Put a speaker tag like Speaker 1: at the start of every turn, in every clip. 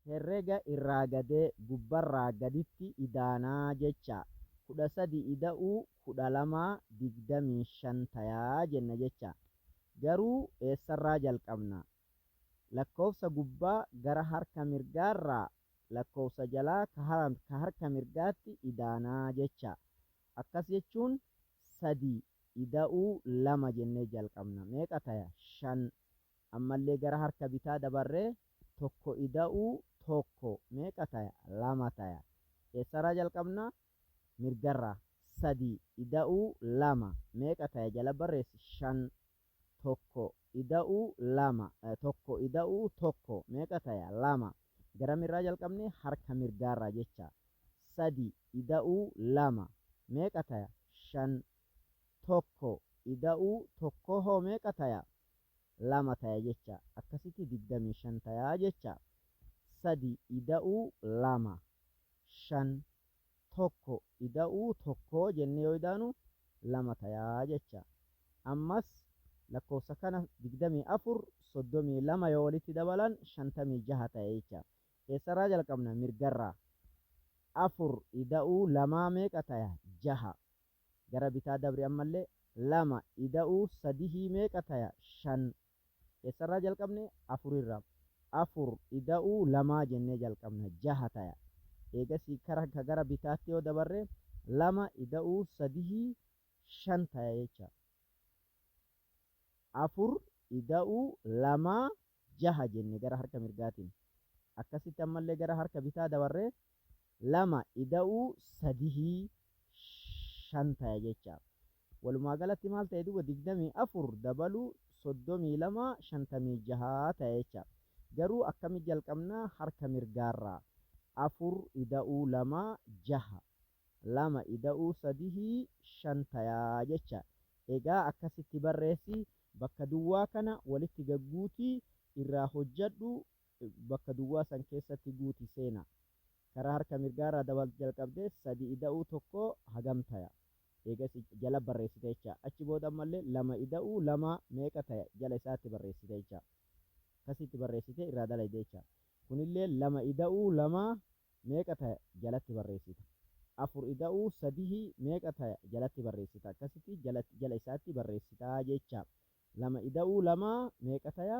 Speaker 1: herrega irraa gadee gubbarraa gaditti idaanaa jecha 13 ida'uu 12 25 tayaa jenna jecha. Garuu eessarraa jalqabna? Lakkoofsa gubbaa gara harka mirgaarraa lakkoofsa jalaa ka harka mirgaatti idaanaa jecha. Akkas jechuun 3 ida'uu 2 jennee jalqabna. Meeqa taya? 5. Ammallee gara harka bitaa dabarree 1 ida'uu 1 meeqa taya? 2 taya. Eessarraa jalqabna? Mirgarraa. 3 ida'uu 2 meeqa taya? Jala barreessi 5. 1 ida'uu 2 1 ida'uu 1 meeqa taya? 2. Gara mirraa jalqabne harka mirgaarraa jecha. 3 ida'uu 2 meeqa taya? 5. 1 ida'uu 1 hoo meeqa taya? 2 taya jecha. Akkasitti 25 tayaa jecha. 3 ida'uu 2 5 1 ida'uu 1 jennee yoo idaanu 2 tayaa jecha. Ammas lakkoofsa kana 24 32 yoo walitti dabalan 56 ta'e jecha. Eessarraa jalqabna? Mirgarraa. 4 ida'uu 2 meeqa taya? 6. Gara bitaa dabri ammallee 2 ida'uu 3 meeqa taya? 5. Eessarraa jalqabne? 4 irraa. 4 ida'uu 2 jennee jalqabna 6 taya. Eegasii gara bitaatti yoo dabarre 2 ida'uu 3 5 taya jecha. 4 ida'uu 2 6 jenne gara harka mirgaatiin. Akkasitti ammallee gara harka bitaa dabarree 2 ida'uu 3 5 taya jecha. Walumaa galatti maal ta'e duuba 24 dabaluu 32 56 ta'e jecha. Garuu akkamitti jalqabnaa? Harka mirgaarraa. 4 ida'uu 2 6 2 ida'uu 3 5 tayaa jecha. Egaa akkasitti barreessi. Bakka duwwaa kana walitti gagguutii irraa hojjadhu. Bakka duwwaa san keessatti guuti seena. Karaa harka mirgaarraa jalqabdee 3 ida'uu 1 hagam taya. Eegas jala barreessite jecha. Achi booda ammallee 2 ida'uu 2 meeqa taya jala isaatti barreessite jecha. Akkasitti barreessite irraa dalayde jecha. Kunillee 2 ida'uu 2 meeqa taya jalatti barreessita. 4 ida'uu 3 meeqa taya jalatti barreessita. Akkasitti jala isaatti barreessitaa jecha. 2 ida'uu 2 meeqa taya?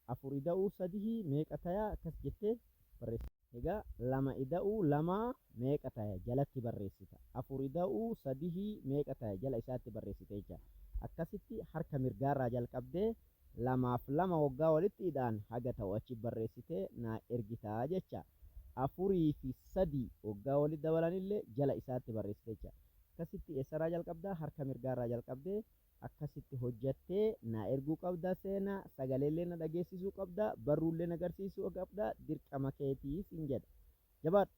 Speaker 1: 4 ida'uu 3 meeqa taya? Akkas jettee barreessita. Egaa 2 ida'uu 2 meeqa taya jalatti barreessita. 4 ida'uu 3 meeqa taya jala isaatti barreessite jecha. Akkasitti harka mirgaarraa jalqabdee 2 waggaa walitti hidhaan haga ta'u achi barreessitee naa ergitaa jecha. 4 fi 3 waggaa walitti dabalanillee jala isaatti barreessite jecha. Akkasitti eessarraa jalqabdaa? Harka mirgaarraa jalqabdee akkasitti hojjattee naa erguu qabda. Seenaa sagaleellee na dhageessisuu qabda. Barruullee na agarsiisuu qabda. Dirqama keetii siin jedha. Jabaadhu.